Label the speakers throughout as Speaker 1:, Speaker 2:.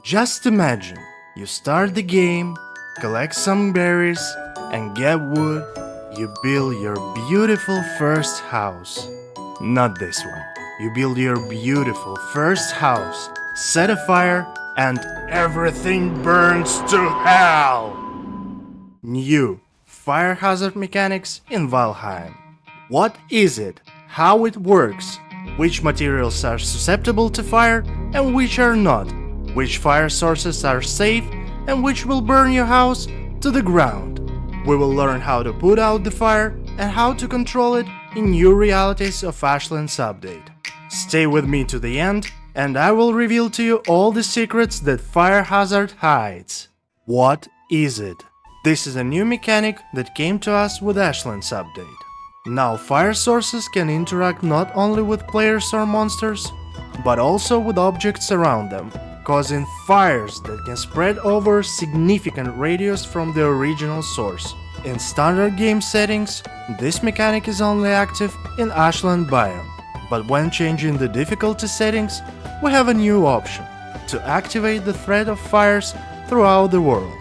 Speaker 1: Just imagine, you start the game, collect some berries, and get wood, you build your beautiful first house. Not this one. You build your beautiful first house, set a fire, and everything burns to hell! New fire hazard mechanics in Valheim. What is it? How it works? Which materials are susceptible to fire and which are not? Which fire sources are safe and which will burn your house to the ground? We will learn how to put out the fire and how to control it in new realities of Ashland's update. Stay with me to the end and I will reveal to you all the secrets that fire hazard hides. What is it? This is a new mechanic that came to us with Ashland's update. Now fire sources can interact not only with players or monsters, but also with objects around them, causing fires that can spread over significant radius from the original source. In standard game settings, this mechanic is only active in Ashland Biome, but when changing the difficulty settings, we have a new option to activate the threat of fires throughout the world.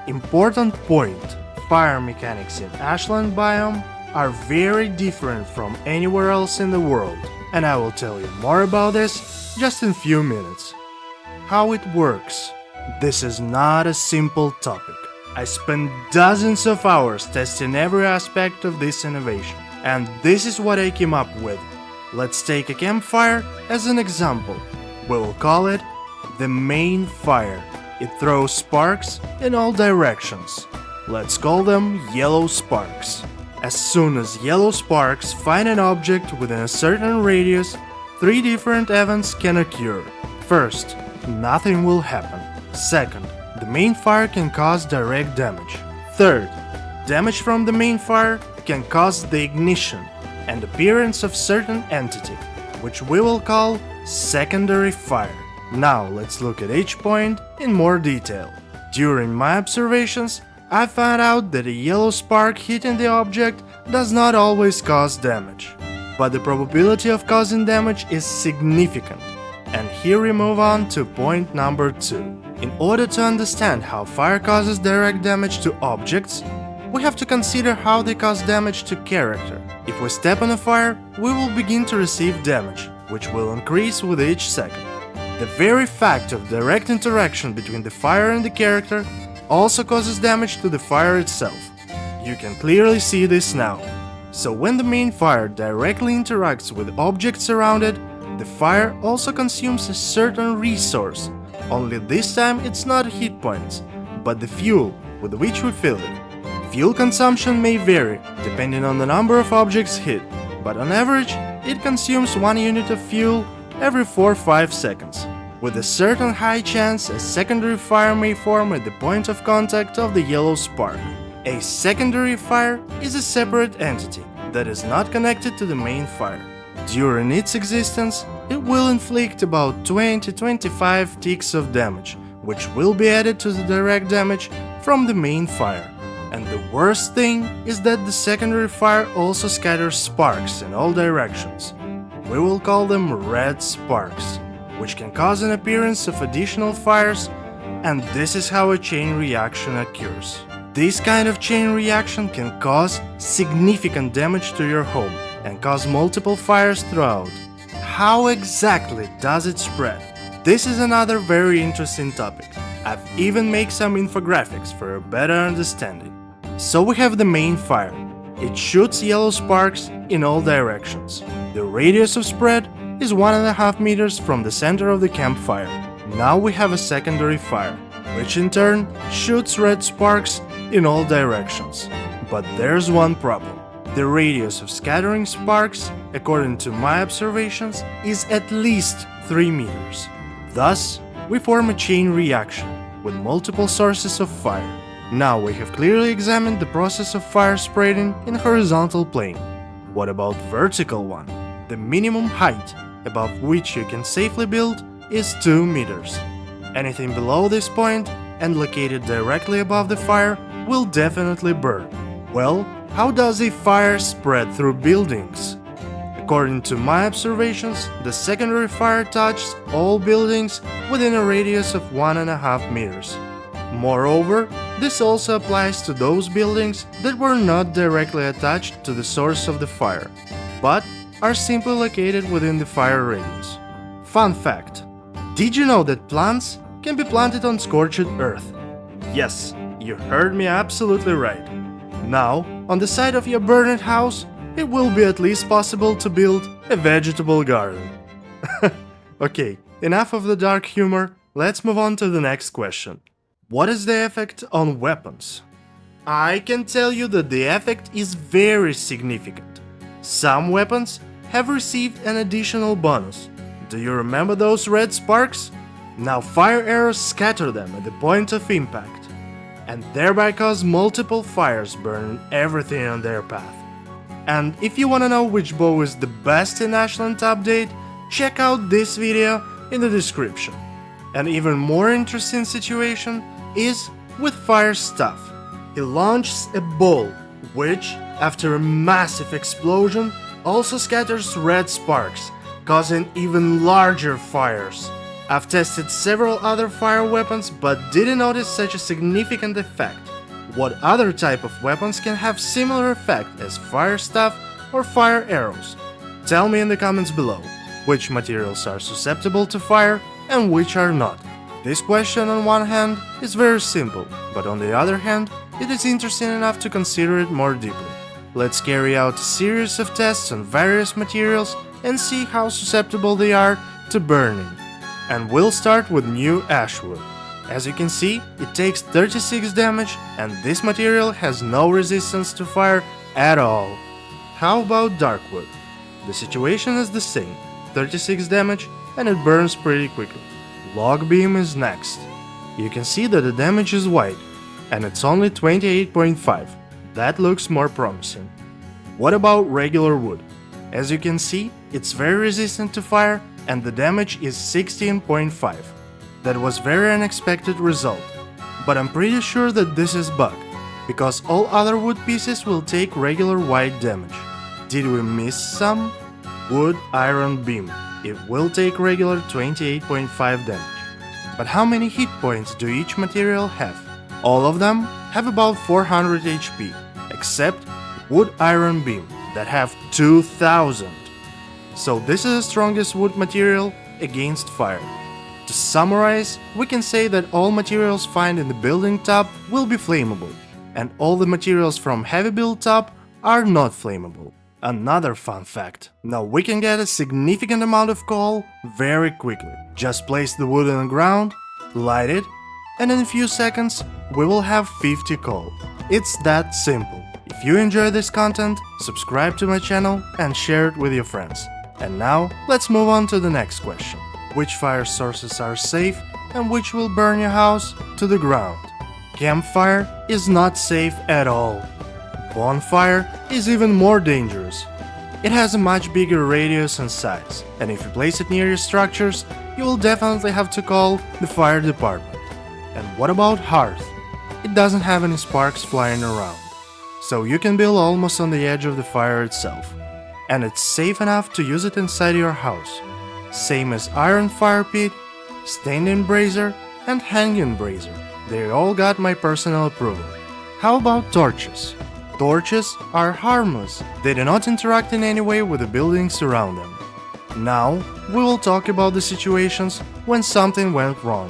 Speaker 1: Important point: fire mechanics in Ashland Biome are very different from anywhere else in the world, and I will tell you more about this just in few minutes. How it works. This is not a simple topic. I spent dozens of hours testing every aspect of this innovation, and this is what I came up with. Let's take a campfire as an example. We will call it the main fire. It throws sparks in all directions. Let's call them yellow sparks. As soon as yellow sparks find an object within a certain radius, three different events can occur. First, nothing will happen. Second, the main fire can cause direct damage. Third, damage from the main fire can cause the ignition and appearance of certain entity, which we will call secondary fire. Now let's look at each point in more detail. During my observations, I found out that a yellow spark hitting the object does not always cause damage, but the probability of causing damage is significant. And here we move on to point number 2. In order to understand how fire causes direct damage to objects, we have to consider how they cause damage to character. If we step on a fire, we will begin to receive damage, which will increase with each second. The very fact of direct interaction between the fire and the character also causes damage to the fire itself. You can clearly see this now. So when the main fire directly interacts with objects around it, the fire also consumes a certain resource, only this time it's not hit points, but the fuel with which we fill it. Fuel consumption may vary depending on the number of objects hit, but on average it consumes 1 unit of fuel every 4-5 seconds. With a certain high chance, a secondary fire may form at the point of contact of the yellow spark. A secondary fire is a separate entity that is not connected to the main fire. During its existence, it will inflict about 20-25 ticks of damage, which will be added to the direct damage from the main fire. And the worst thing is that the secondary fire also scatters sparks in all directions. We will call them red sparks, which can cause an appearance of additional fires, and this is how a chain reaction occurs. This kind of chain reaction can cause significant damage to your home and cause multiple fires throughout. How exactly does it spread? This is another very interesting topic. I've even made some infographics for a better understanding. So we have the main fire. It shoots yellow sparks in all directions. The radius of spread is 1.5 meters from the center of the campfire. Now we have a secondary fire, which in turn shoots red sparks in all directions. But there's one problem. The radius of scattering sparks, according to my observations, is at least 3 meters. Thus, we form a chain reaction with multiple sources of fire. Now we have clearly examined the process of fire spreading in a horizontal plane. What about vertical one? The minimum height above which you can safely build is 2 meters. Anything below this point and located directly above the fire will definitely burn. Well, how does a fire spread through buildings? According to my observations, the secondary fire touched all buildings within a radius of 1.5 meters. Moreover, this also applies to those buildings that were not directly attached to the source of the fire, but are simply located within the fire radius. Fun fact: did you know that plants can be planted on scorched earth? Yes, you heard me absolutely right. Now, on the side of your burned house, it will be at least possible to build a vegetable garden. Okay, enough of the dark humor, let's move on to the next question. What is the effect on weapons? I can tell you that the effect is very significant. Some weapons have received an additional bonus. Do you remember those red sparks? Now fire arrows scatter them at the point of impact, and thereby cause multiple fires burning everything on their path. And if you wanna know which bow is the best in Ashland Update, check out this video in the description. An even more interesting situation is with Fire Stuff. He launches a ball, which, after a massive explosion, also scatters red sparks, causing even larger fires. I've tested several other fire weapons but didn't notice such a significant effect. What other type of weapons can have similar effect as Fire Stuff or Fire Arrows? Tell me in the comments below, which materials are susceptible to fire and which are not. This question on one hand is very simple, but on the other hand, it is interesting enough to consider it more deeply. Let's carry out a series of tests on various materials and see how susceptible they are to burning. And we'll start with new ash wood. As you can see, it takes 36 damage and this material has no resistance to fire at all. How about dark wood? The situation is the same, 36 damage and it burns pretty quickly. Log beam is next. You can see that the damage is white and it's only 28.5. That looks more promising. What about regular wood? As you can see, it's very resistant to fire and the damage is 16.5. That was very unexpected result, but I'm pretty sure that this is bug, because all other wood pieces will take regular white damage. Did we miss some? Wood iron beam. It will take regular 28.5 damage. But how many hit points do each material have? All of them have about 400 HP, except wood iron beam that have 2000. So this is the strongest wood material against fire. To summarize, we can say that all materials found in the building top will be flammable, and all the materials from heavy build top are not flammable. Another fun fact, now we can get a significant amount of coal very quickly. Just place the wood on the ground, light it, and in a few seconds we will have 50 coal. It's that simple. If you enjoy this content, subscribe to my channel and share it with your friends. And now, let's move on to the next question. Which fire sources are safe and which will burn your house to the ground? Campfire is not safe at all. Bonfire is even more dangerous. It has a much bigger radius and size, and if you place it near your structures, you will definitely have to call the fire department. And what about hearth? It doesn't have any sparks flying around, so you can build almost on the edge of the fire itself. And it's safe enough to use it inside your house. Same as iron fire pit, standing brazier, and hanging brazier. They all got my personal approval. How about torches? Torches are harmless. They do not interact in any way with the buildings around them. Now, we will talk about the situations when something went wrong.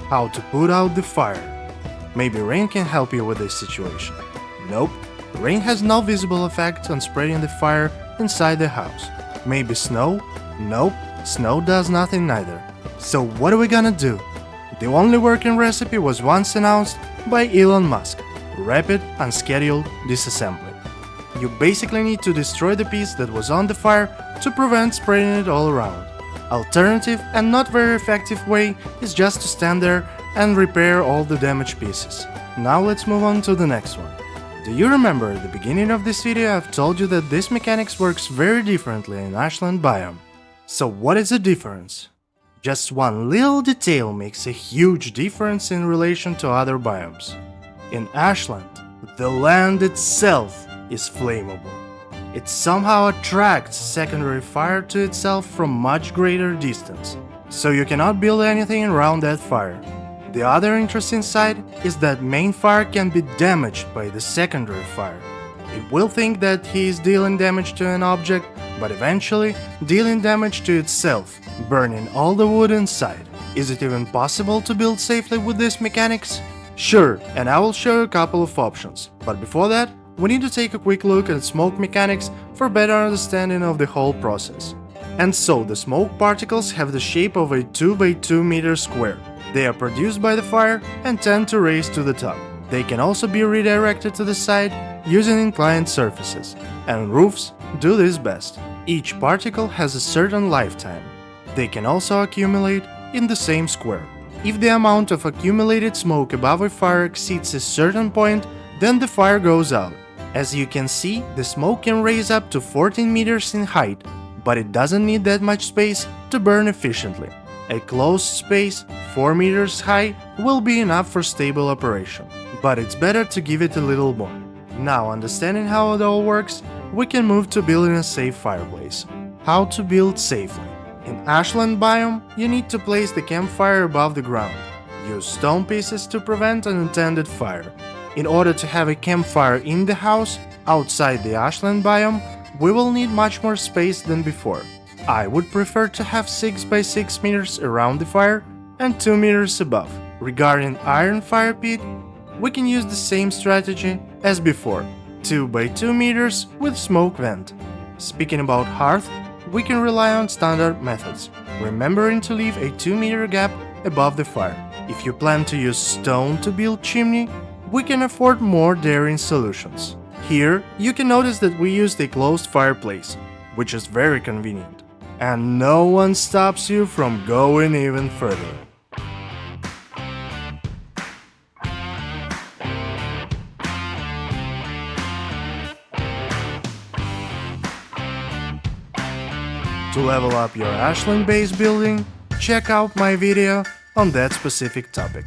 Speaker 1: How to put out the fire. Maybe rain can help you with this situation. Nope, rain has no visible effect on spreading the fire inside the house. Maybe snow? Nope. Snow does nothing neither. So what are we gonna do? The only working recipe was once announced by Elon Musk: rapid unscheduled disassembly. You basically need to destroy the piece that was on the fire to prevent spreading it all around. Alternative and not very effective way is just to stand there and repair all the damaged pieces. Now let's move on to the next one. Do you remember at the beginning of this video I've told you that this mechanics works very differently in Ashland Biome? So what is the difference? Just one little detail makes a huge difference in relation to other biomes. In Ashland, the land itself is flammable. it somehow attracts secondary fire to itself from much greater distance, so you cannot build anything around that fire. The other interesting side is that main fire can be damaged by the secondary fire. It will think that he is dealing damage to an object, but eventually dealing damage to itself, burning all the wood inside. Is it even possible to build safely with these mechanics? Sure, and I will show you a couple of options, but before that, we need to take a quick look at smoke mechanics for better understanding of the whole process. And so the smoke particles have the shape of a 2 by 2 meter square. They are produced by the fire and tend to raise to the top. They can also be redirected to the side using inclined surfaces, and roofs do this best. Each particle has a certain lifetime. They can also accumulate in the same square. If the amount of accumulated smoke above a fire exceeds a certain point, then the fire goes out. As you can see, the smoke can raise up to 14 meters in height, but it doesn't need that much space to burn efficiently. A closed space, 4 meters high, will be enough for stable operation, but it's better to give it a little more. Now, understanding how it all works, we can move to building a safe fireplace. How to build safely. In Ashland Biome, you need to place the campfire above the ground. Use stone pieces to prevent unintended fire. In order to have a campfire in the house, outside the Ashland Biome, we will need much more space than before. I would prefer to have 6 by 6 meters around the fire and 2 meters above. Regarding iron fire pit, we can use the same strategy as before, 2 by 2 meters with smoke vent. Speaking about hearth, we can rely on standard methods, remembering to leave a 2-meter gap above the fire. If you plan to use stone to build chimney, we can afford more daring solutions. Here, you can notice that we used a closed fireplace, which is very convenient. And no one stops you from going even further. To level up your Ashland base building, check out my video on that specific topic.